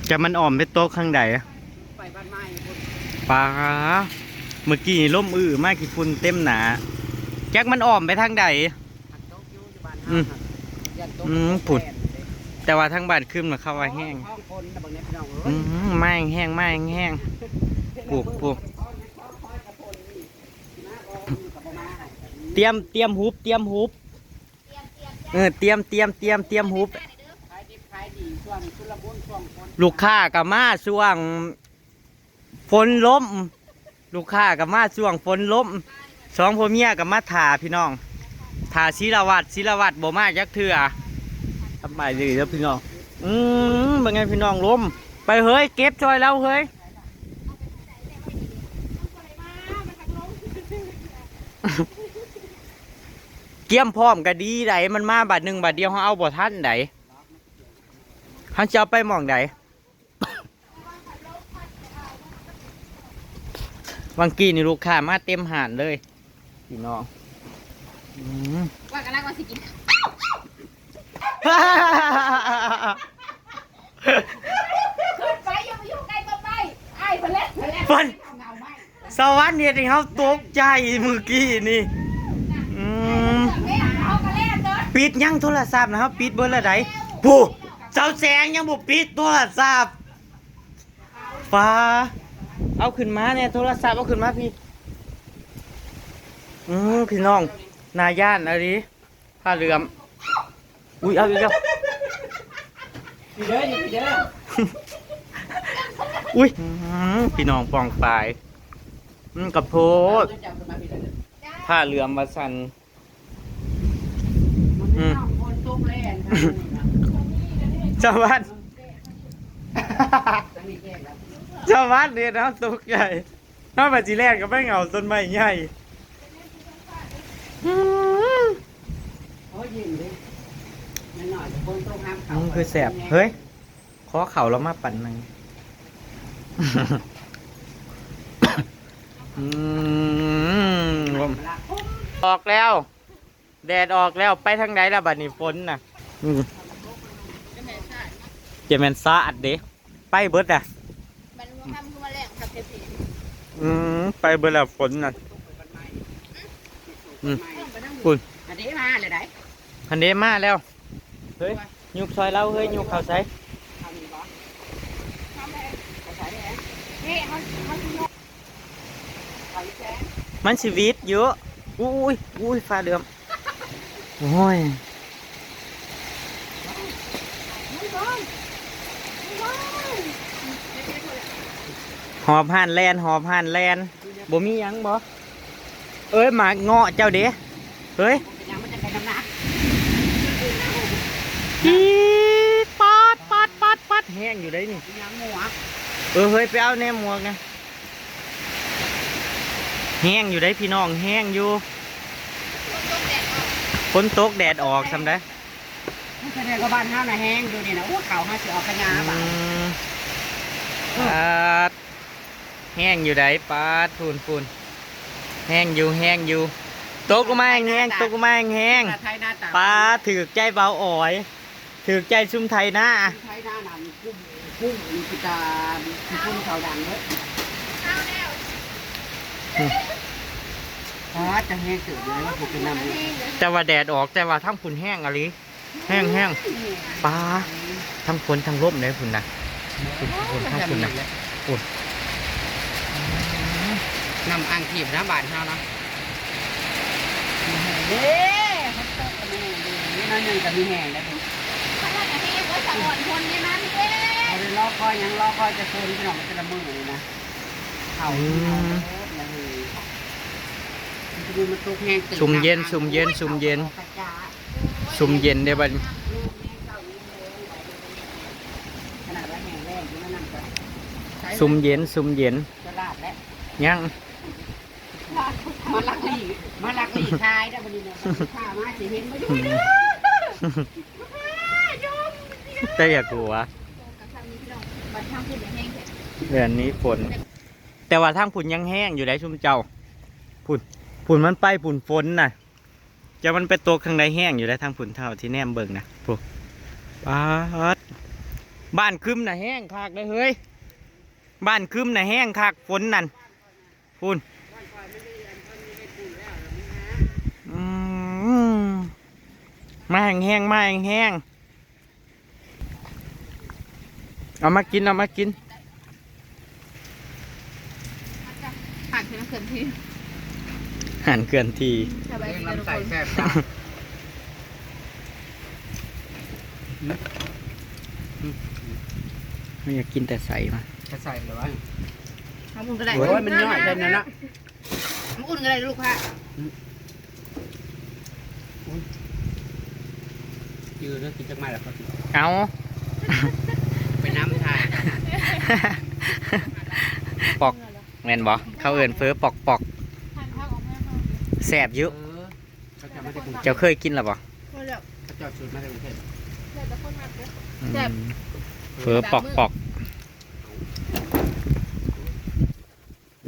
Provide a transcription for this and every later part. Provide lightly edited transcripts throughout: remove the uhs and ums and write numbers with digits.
จะมันอ่อมไปโต๊ะข้างใดปลาเมื่อกี้ล่มมากกี่ฝุ่นเต็มหนาแจ็คมันอ่อมไปทางใดผุดแต่ว่าทางบ้านขึ้นมาเข้าว่าแห้งไม่แห้งไม่แห้งปูเตรียมฮุบเตรียมฮุบเตรียมฮุบลูกค้ากับมาช่วงฝนล้มลูกค้ากับมาช่วงฝนล้มสองพ่อเมียกับมาถ่าพี่น้องถ่าศิลวัตบ่มาจักเถื่อทำไมดีแล้วพี่น้องเป็นไงพี่น้องล้มไปเฮ้ยเก็บจอยแล้วเฮ้ยเกี่ยมพร้อมก็ดีไดมันมาบาทหนึ่งบาทเดียวเขาเอาบ่ทันไดเขาจะเอาไปมองไดวังกี้นี่ลูกค้ามาเต็มหานเลยพี่น้องว่ากันแล้วว่าสิกินขึ้นไปยังไม่อยู่ใกล้ตัวไปไอ้คนเล็กฟันสวรรค์เนี่ยที่เขาตกใจเมื่อกี้นี่ปิดยังโทรศัพท์นะครับปิดเบอร์ละไหนผู้เจ้าแสงยังบุปิดโทรศัพท์ฟ้าเอาขึ้นมาเนี่ยโทรศัพท์เอาขึ้นมาพี่พี่น้องนาย่านอะไรผ้าเหลือมอุ้ยเอาอีกแล้วพี่เด้อพี่เด้ออุ้ยพี่น้องปองปลายกับโพดผ้าเหลือมมาสั่นชาวบ้านเนี่ยนะตกใหญ่ถ้าปัจจุบันก็ไม่เหงาต้นไม้ใหญ่คือแสบเฮ้ยขอเข่าแล้วมาปั่นหนึ่งออกแล้วแดดออกแล้วไปทางไหนล่ะบัดนี้ฝนน่ะเจแมนซาอัดเด้ไปเบิดอ่ะมันทำขึ้นมาแรงครับเทพีไปเบิดแล้วฝนน่ะคุณอันนี้มาเลยได้อันนี้มาแล้วเฮ้ยยุกซอยเล่าเฮ้ยยุกเขาใส่มันชีวิตเยอะอุ้ยฟ้าเดือมโอ้ยหอบห่านแลนบ่มียังบ่เอ้ยหมากเงาะเจ้าเด้เฮ้ยพี่ปัดแห้งอยู่ได้นี่เฮ้ยไปเอาแนมหมวกนะแห้งอยู่ได้พี่น้องแห้งอยู่ฝนตกแดดออกทำได้แสดงว่าบ้านห้าน่ะแห้งดูนี่นะโอ้เขาห้าสิออกขยาบ้านแห้งอยู่ได้ปาดฝุ่นแห้งอยู่ตกก็ไม่แห้งปาดถือใจเบาอ่อยถือใจซุ่มไทยหน้าไทยหน้าหนังกุ้งมีกิจการกุ้งเขาดังเลยจะแห้งเกิดเลยว่าผมเป็นน้ำแต่ว่าแดดออกแต่ว่าทั้งฝุ่นแห้งอะไรแห้งปลาทั้งฝนทั้งลมเลยฝุ่นนะฝุ่นทั้งฝุ่นนะฝุ่นนำอ่างขีบนะบาทเท่านะเด้เขาตกกันนี่นั่นหนึ่งจะมีแห้งได้ไหมถ้าว่าจะให้ว่าสะอ่อนคนนี่มันเด้เอาเลยรอคอยจะโซนพี่น้องมันจะละมือเลยนะเขาชุ่มเย็นได้บ้างชุ่มเย็นยังมาลักลี่ชายได้บันนี้เนี่ยข้ามาสิเห็นมาอยู่เด้อแต่อย่ากลัวเดือนนี้ฝนแต่ว่าทางฝุ่นยังแห้งอยู่ได้ชุ่มเจ้าฝุ่นมันไปฝุ่นฝนน่ะจะมันไปตกข้างในแห้งอยู่ได้ทางฝุ่นเท่าที่แนมเบิ่งนะพวกปาด บ้านคึมน่ะแห้งคักเลยเฮ้ยบ้านคึมน่ะแห้งคักฝนนั่นพูนมาแห้งๆมาแห้งๆเอามากินเอามากิน ผ่านเขื่อนที่ หันเกินที สบายดีทุก ใส่ คน แซ่บจ้า ไม่อยากกินแต่ใส่มา จะใส่หรือวะ น้ำอุ่นก็ได้ โอ้ยมันย่อยแค่นั้นนะ น้ำอุ่นก็ได้ลูกค่ะ ยืดแล้วกินจังไม่แล้วก็ เอา ไปน้ำทาย ปอกแม่นบ่เขาเอิ้นเฟอปอกปอกแสบอยุ เขาจะไม่ได้กรุงเทพ เจ้าเคยกินหรือบ่ ก็แล้ว เขาจะสูตรมาจากกรุงเทพ แต่คนมักเด้อ แซ่บ เฟอปอกปอก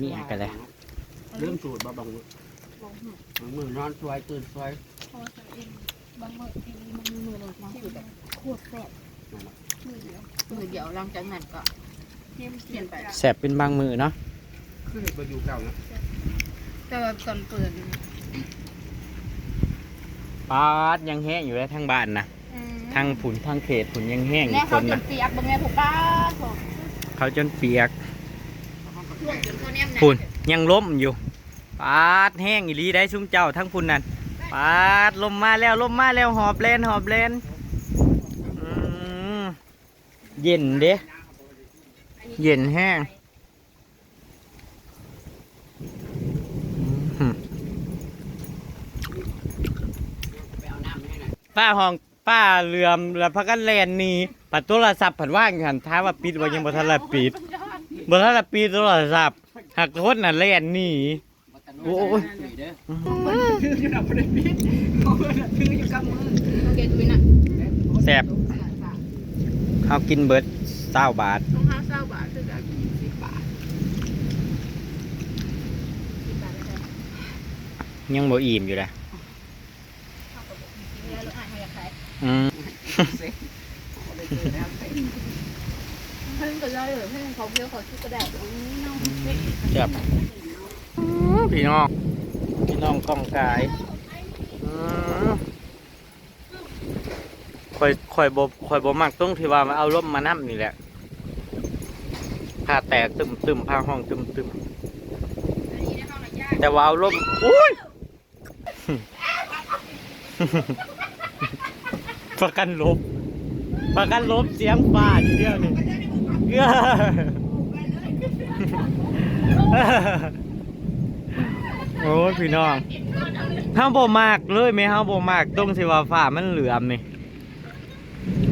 นี่กันเลย เรื่องสูตรบางมือนอนสวยตื่นสวย พอใส่เองบางมื้อที่มันมีมือหนึ่งมาที่แบบโคตรแซ่บมือเดียวหลังจากนั้นก็เปลี่ยนไป แสบเป็นบางมือเนาะ คือเห็ดบะยูเก่านะ แต่ว่าตอนเปิด ปาดยังแห้งอยู่เลยทั้งบ้านนะทั้งผุนทั้งเขตผุนยังแห้งอ แม่ ยู่ค เขา น จ นะ นเปียกบางแง่ผูกป้า เขาจนเปียก ช่วงจนเขาเนี่ย ผุนยังล้มอยู่ปาดแห้งอีหลีได้ชุ่มเจ้าทั้งผุนนั่นปาดลมมาแล้วหอบเลนอืมเย็นเด้เย็นแห้ง ไปเอาน้ำให้หน่อย ป้าห้องป้าเรือมแล้วพักกันแลนหนี่ปัดโทรศัพท์ผันว่างหันท้าว่าปิดว่ายังบ่ทันละปิดบ่ทันละปิดโทรศัพท์หักคนน่ะแลนหนี่ โอ้ย เด้อถืออยู่ดับประเด็นพิษถืออยู่กับมือ โอเคตุยน่ะ แซ่บเฮากินเบิด20 บาท ต้องห้าเศร้าบาทคือแบบ10 บาท10 บาทเลย ยังบ่อิ่มอยู่เลย เข้ากับกินแล้วรถอ่านให้ขาย อืม เพิ่งก็ได้เลยเพิ่งเขาเพี้ยวเขาชุดก็ได้น้อง แซ่บพี่น้องกองกายอืมค่อยบ่มักตรงที่ว่ามันเอาร่มมานํนี่แหละผ้าแตกตึมผ้าห้องตึม อันนี้ในห้องน่ะยาก แต่ว่าเอาร่มอุ้ย ประกันลบเสียงฟ้าทีเดียวนี่โอ้ยพี่น้องเฮาบ่มากเลยแม่เฮาบ่มากตรงที่ว่าฟ้ามันเหลือมนี่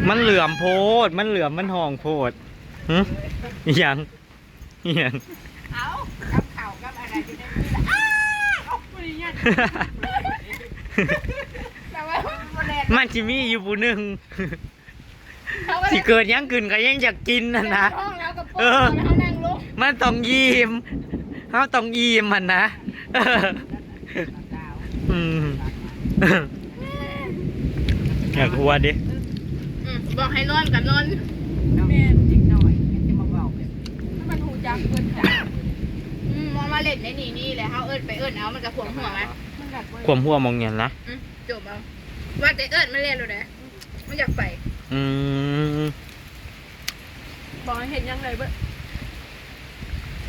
มันเหลือมโพดมันเหลือมมันห้องโพดหึอิหยัง เอากับข่าวกับอะไรอยู่ในมือละเอาปุริยันแต่ว่ามันแรง มันสิมีอยู่ผู้หนึง เขาก็ สิเกิดหยังขึ้นก็ยังอยากกินนั่นนะ ห้องแล้วกับพ่อเขานั่งลง มันต้องยิ้มเขาต้องยิ้มมันนะ อืมอยากหัวดิ บอกให้นอนกับนอน แม่จิกหน่อยจะมาเบาเลย มันหูจักเกินจักมองมาเล่นในนี่แหละเขาเอิ้นไปเอิ้นเอามันจะขวงหัวไหม ความหัวมองเงี้ยนะ จบเอาว่าแต่เอิ้นมันเล่นเลยนะมันอยากไป อืม บอกให้เห็นยังไงเบ้อ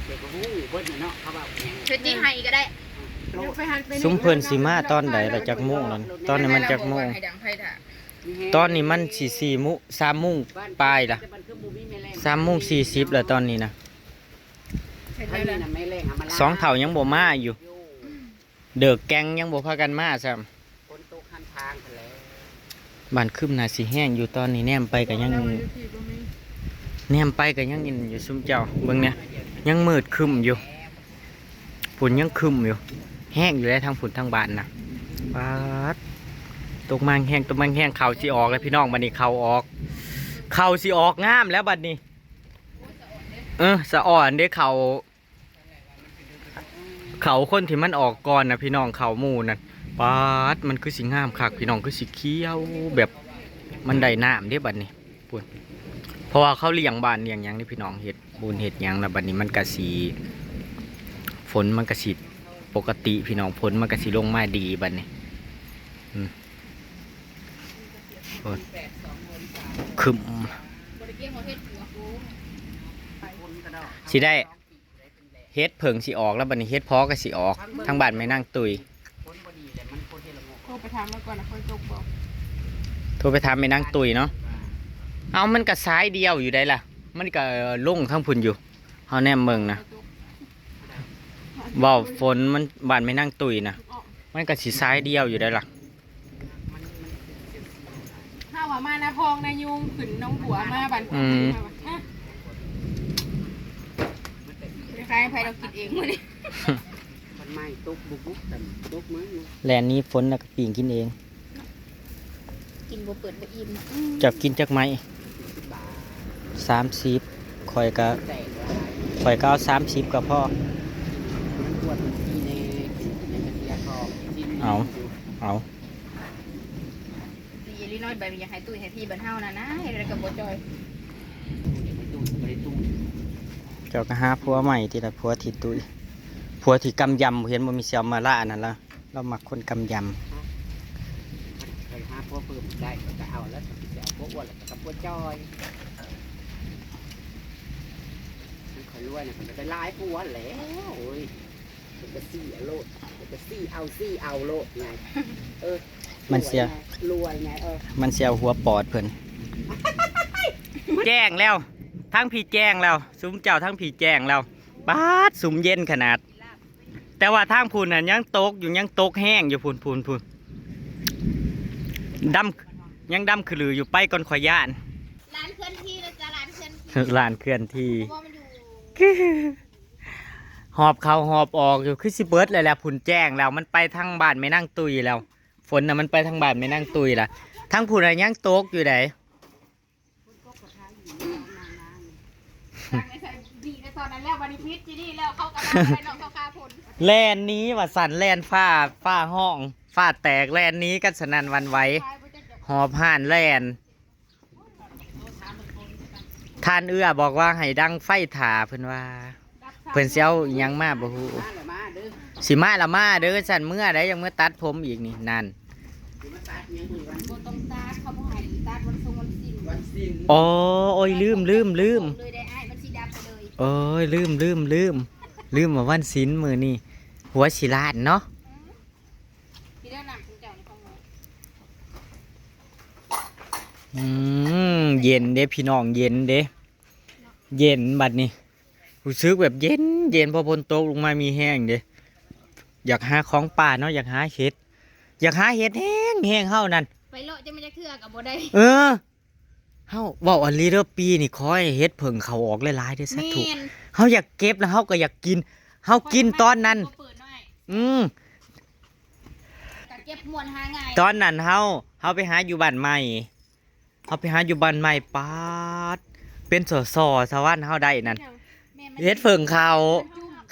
เดี๋ยวก็หูเบิ้ลเนาะเขาบอก เฮ็ดที่ให้ก็ได้ ซุ้มเพิ่นสีมาตอนใดละจักโมงนั่นตอนนี้มันจักโมง ให้ดังไพ่ถ่า ตอนนี้มัน3 โมงปลายละ3 โมง 40แล้วตอนนี้นะ เฮ็ด ท่า ได้ น เลยนี่น่ะไม่แรงมา สองเท่ายังบ่มาอยู่ เด็กแกงยังบ่พากันมาซ้ คนโตข้างทางกันแล้ว ำบ้านคืมน่าสิแห้งอยู่ตอนนี้แนมไปก็ยังอินอยู่ซุมเจ้าเบิ่งเนี่ยยังมืดครึมอยู่ฝนยังครึมอยู่แห้งอยู่แล้วทางฝนทางบ้านนะปาดตกมันแห้งเข่าสิออกแล้วพี่น้องบัดนี้เข่าออกเข่าสิออกงามแล้วบัดนี้สะอ่อนเด้เข่าคนที่มันออกก่อนนะพี่น้องเข่าหมู่นั่นปาดมันคือสิงามคักพี่น้องคือสิเขียวแบบมันได้น้ำเด้บัดนี้ปุ่น เพราะว่าเขาเลี้ยงบ้านเลี้ยงหยังนี่พี่น้องเฮ็ดบุญเฮ็ดหยังแล้วบัดนี้มันก็สิฝนมันก็สิปกติพี่น้องฝนมันก็สิลงมาดีบัดนี้ฝนคึม บริเกมหัวเฮ็ดหัวกู สิได้เฮ็ดเผิงสิออกแล้วบัดนี้เฮ็ดพอก็สิออกทางบ้านไม่นั่งตุย คนบ่ดีแต่มันคนที่ละงก โทรไปถามมาก่อนนะคนจกบอก โทรไปถามไม่นั่งตุยเนาะเอามันก็ซ้ายเดียวอยู่ได้ล่ะมันก็ลงทั้งพุ่นอยู่เฮาแนมเบิ่งนะเว้าฝนมันบ้านไม่นั่งตุยนะมันก็สิซ้ายเดียวอยู่ได้ล่ะ ถ้าว่ามานะพองนะยุงขึ้นน้องหัวมาบันใครใครเรากินเองมื้อนี้ มันไหม้ตกบุกกันตกมื้อ แลนนี้ฝนแล้วก็ปีงกินเอง กินบ่เปิดบ่อิ่ม จับกินจักไหม 10 บาท 30ข่อยก็ แตกหลาย ข่อยก็เอา30ก็พอ มันปวดที่ในกินในกระเทียมทองที่ เอา เอา ดีลิน้อยใบอยากให้ตุ้ยให้พี่บันเฮานะนะให้แล้วก็บ่จอย ไปตู้ไปตู้ เจ้าก็หาผัวใหม่ทีละผัวที่ตุยผัวที่กำยำเห็นบ่มีเสียวมาละอันนั้นละเรามักคนกำย เคยหาพวกเพิ่มได้ก็เอาแล้วก็จะเอาพวกอ้วนแล้วก็พวกจอยมันคอยรวยนะมันไปไล่ผัวแล้วโอ้ยมันก็ซี่เอาโลดมันก็ซี่เอาโลดไงำมันเสีย รวยไงมันเสียวหัวปอดเพิ่น แจ้งแล้วทั้งพี่แจ้งแล้วซุ้มเจ้าทั้งพี่แจ้งแล้วบาดซุ้มเย็นขนาด แต่ว่าทางพูนน่ะยังตกอยู่ยังตกแห้งอยู่พูนดำยังดำคือหรืออยู่ไปก่อนขอยย่าน ร้านเคลื่อนที่นะจ๊ะร้านเคลื่อนที่ ลานเคลื่อนที่ เพราะว่ามันอยู่ หอบเขาหอบออกอยู่คือสิเบิร์ดเลยแหละพูนแจ้งแล้วมันไปทางบ้านไม่นั่งตุยแล้วฝนน่ะมันไปทางบ้านไม่นั่งตุยล่ะทั้งพูนน่ะยังตกอยู่ไหน ในใส่ดีในตอนนั้นแล้ววันนี้พิษจีนี่แล้วเข้ากระดาษไปนอนเข้าคาผล แลนนี้ว่าสั่นแลนฝ้าห้องฝ้าแตกแลนนี้กันสนันหวันไหวหอบห่านแลนท่านเอื้อบอกว่าให้ดังไฟถาเพิ่นว่าเพิ่นเสียวอิหยังมาบ่ฮู้ มาเด้อ สิมาละมาเด้อสั่นเมื่อใดยังเมื่อตัดผมอีกนี่นั่น สิมาตัดยังมือวัน บนตรงตาเขาบอกให้ตาวันทรงวันสิ้น วันสิ้น โอ้ยลืม เลยได้ไอ้มันสีดำไปเลย โอ้ยลืมว่าวันศีลมื้อนี้หัวสิล้านเนาะ พี่ได้นำคุณเจ้าในข้องเย็นเด้พี่น้องเย็นเด้เย็นบัดนี้รู้สึกแบบเย็นพอฝนตกลงมามีแห้งเด้อยากหาของป่าเนาะอยากหาเห็ดแห้งเฮานั่น ไปเลาะจะไม่ได้เครือกับบ่ได้ เฮาเว้าอันลีเด้อปีนี่ขอให้เฮ็ดเพิ่งเขาออกหลายๆเด้อสักถูก แม่น เฮาอยากเก็บแล้วเฮาก็อยากกินเฮากินตอนนั้น เปิดหน่อย แต่เก็บมวลหาง่าย ตอนนั้นเฮาไปหาอยู่บ้านใหม่ปาดเป็นสสวรรค์เฮาได้นั่นเฮ็ดเพิ่งเขา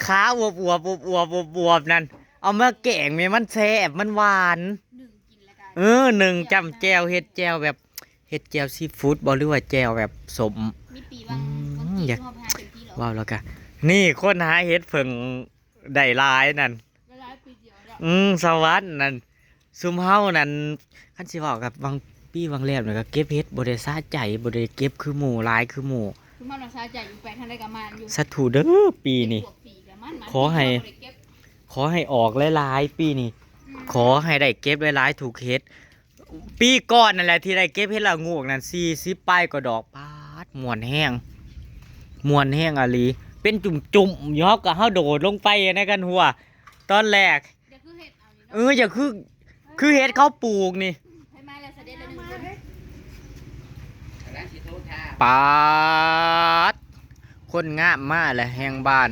ขาอวบนั่นเอามาแกงแม่มันแซ่บมันหวาน หนึ่งกินแล้วกัน หนึ่งจำแจวเฮ็ดแจวแบบเฮ็ดแจวซีฟู้ดบ่หรือว่าแจวแบบสม มีปีบางที อยาก ชอบหาเป็นที่หรอ ว้าวแล้วกันนี่คนหาเฮ็ดเพิ่งได้หลายนั่น เวลาปีเดียวแล้ว สวรรค์นั่นซุมเฮานั่นคันสิเว้ากับบางปีบางแลบนี่ก็เก็บเฮ็ดบ่ได้สะใจบ่ได้เก็บคือหมู่หลายคือหมู่ คุณพ่อเราซาใจอยู่แปลงทางใดกับมันอยู่ สัตถูเด้อปีนี้ ขอให้ออกหลายๆปีนี้ขอให้ได้เก็บหลายๆถูกเฮ็ดปีก่อนนั่นแหละที่ได้เก็บเฮ็ดละงูกนั่น40ป้ายก็ดอกปาดม่วนแห้งอะลีเป็นจุ่มๆยอกก็เฮาโดดลงไปในกันหัวตอนแรก อย่าคือเห็ดเอาอยู่เนาะ อย่าคือเฮ็ดเขาปลูกนี่ ให้มาแล้วเสด็จแล้วหนึ่งคน แล้วสิโทรทา ปาดคนงามมากแหละแห่งบ้าน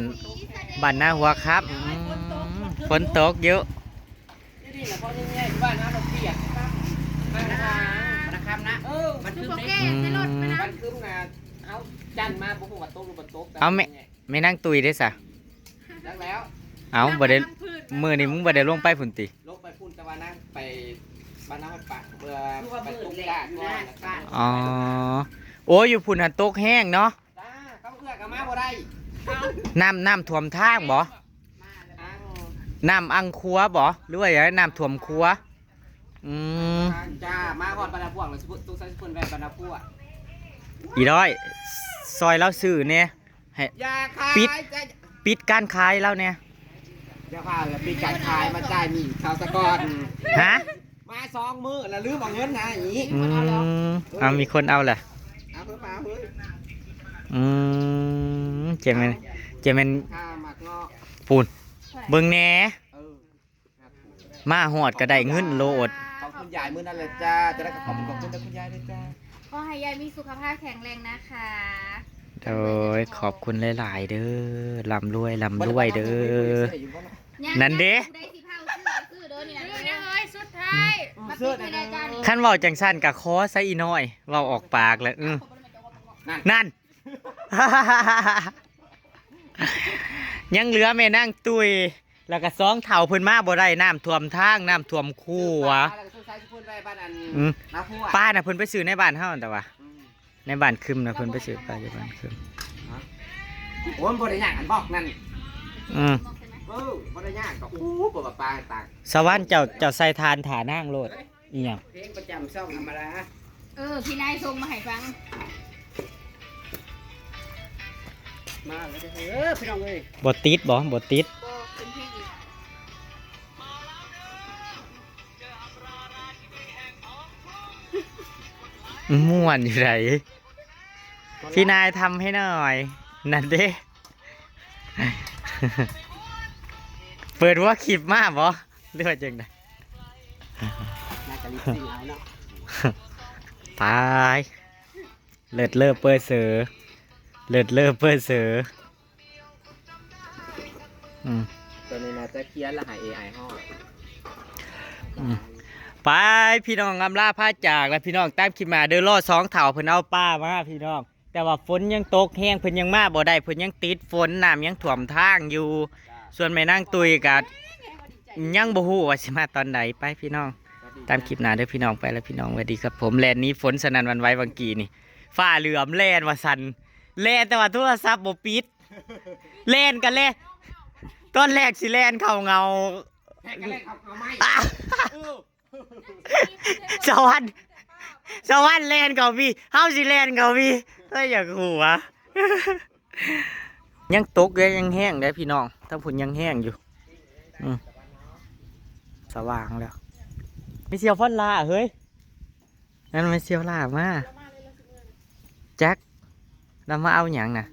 หน้าหัวครับฝนตกเยอะ นี่แหละพอยังไงบ้านน้าเราเปียกนะครับนะมันคืมได้มันคืมนะเอาจันมาบุกวัดโต๊ะรูปโต๊ะ เอาไม่นั่งตุยได้สะ แล้ว เอาบ่ได้มือนี่มึงบ่ได้ลงไปฝุ่นติ ลงไปพุ่นตะวันนั่งไปบ้านน้าไปปะเบื่อไปตุ้งกาก่อน อ๋อ โอ้ยอยู่พุ่นหันตกแห้งเนาะ จ้าเขาเอื้อกับมาบ่ได้ น้ำท่วมทางบ่ อัง น้ำอังคัวบ่หรือว่าอย่างไรน้ำท่วมคัวจ้ามาฮอดบรรดาพวกเราตุ๊กใส่พุ่นแว่บรรดาพวก อีร้อยซอยเราซื้อเนี่ยให้ อย่าขาย ปิดการขายแล้วเนี่ย อย่าพาแล้วปีการขายมาจ่ายหนี้ชาวสะกอน ฮะ มา2 มื้อแล้วลืมเอาเงินนะอย่างนี้ เอามีคนเอาแหละ เอาเพิ่มมาเฮ้ย เจมันข้าวหมักงอก ปูนเบิ่งแหน่ เออ มาหอดก็ได้เงินโลด ขอบคุณยายมื้อนั้นเลยจ้าจะได้ขอบคุณคุณยายด้วยจ้า ขอให้ยายมีสุขภาพแข็งแรงนะคะ โดยขอบคุณหลาย ๆ เด้อลำรวยเด้อ นั่นเด้ ได้สิเผาซื้อเด้อนี่นะเฮ้ยสุดท้ายมาปิดให้ได้จ้านี่ ขั้นเว้าจังสั้นกับคอซะอีน้อยเว้าออกปากแล้วนั่น ยังเหลือแม่นั่งตุยแล้วก็สองเถ่าเพิ่นมาบ่ได้น้ำท่วมทางน้ำท่วมคู่วะป้าน่ะเพิ่นไปซื้อในบ้านเฮาแต่ว่าในบ้านคึมน่ะเพิ่นไปซื้อป้าอยู่บ้านคึม โอ้ยบ่ได้ยากอันบอกนั่น อืม บ่ได้ยากก็อู้บ่ว่าปลาต่าง สวรรค์เจ้าใส่ทานถานั่งโลดอีหยัง เพลงประจำช่องธรรมดา พี่นายส่งมาให้ฟัง มาเลยพี่น้องเอ้ย บ่ติดบ่ติด ก็เป็นเพลงอีก ม่วนอยู่ไหนพี่นายทำให้หน่อยนั่นเด้ เปิดว่าคลิปมาบ่เลือดจังได น่าจะรีบซิ่งเอาเนาะ ตายเลิศเลิศเปิดเสือเลิศเลิศเปิดเสือ ตัวนี้น่าจะเคียนแล้วหาย AI ห้อง ไปพี่น้องอำลาพาจากแล้วพี่น้องตามคลิปมาเดินรอดสองเถาเพิ่นเอาป้ามาพี่น้องแต่ว่าฝนยังตกแห้งเพิ่นยังมาบ่ได้เพิ่นยังติดฝนน้ำยังท่วมทางอยู่ ส่วนแม่นั่งตุยกัยังบ่ฮู้ว่าสิมาตอนไหนไปพี่น้องตามคลิปหน้าเด้อพี่น้องไปแล้วพี่น้องสวัสดีครับผมแลนนี้ฝนสนั่นหวันไหวบางกีนี่ฟ้าเหลื่อมแลนว่าสั่นแลนแต่ว่าโทรศัพท์บ่ปิดแลนกันแลนตอนแรกสิแลนเข้าเงา แค่กันเลยครับเอาไม้ สวรรค์แลนเก่าพี่เฮาสิแลนเก่าพี่เฮ้ยอยากหัวยังตกเลยยังแห้งได้พี่น้องถ้าผุนยังแห้งอยู่สว่างแล้วไม่เซียวฟอนลาเฮ้ยนั่นไม่เซียวลามาแจ็คเรามาเอาอย่างน่ะ